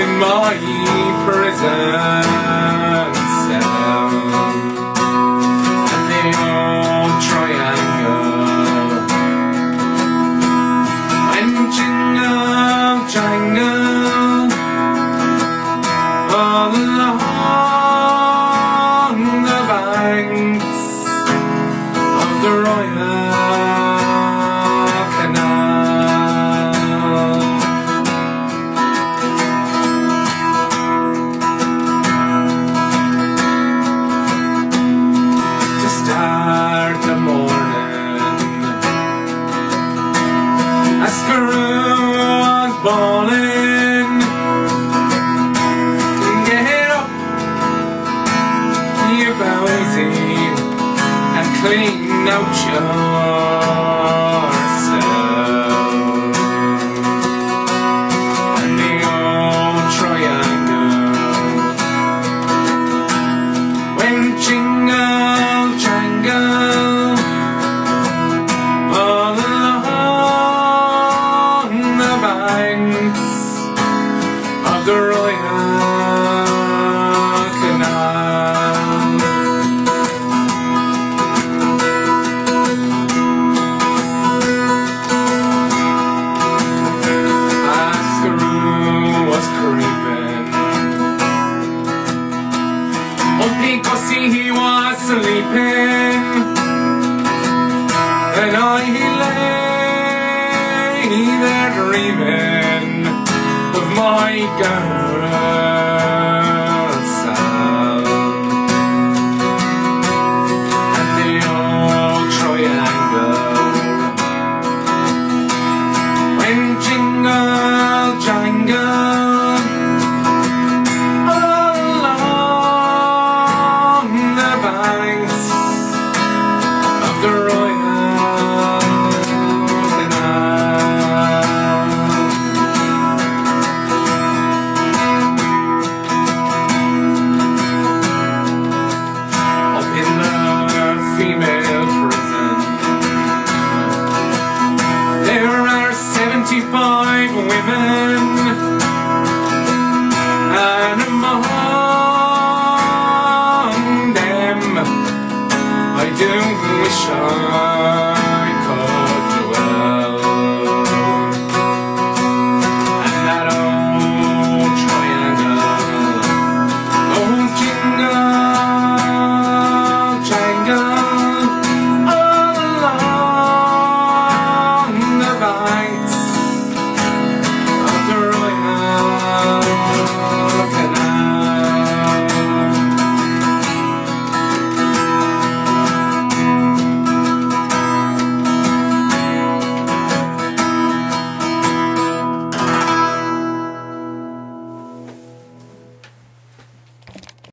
In my prison cell, and the old triangle went jingle jangle all along the banks of the Royal bawling, get up, you bowsy, and clean out yourself. And the old triangle went jingle jangle all along the banks of the Royal Canal. A screw was creeping old Picossi, he was sleeping, and I lay there dreaming of my girl.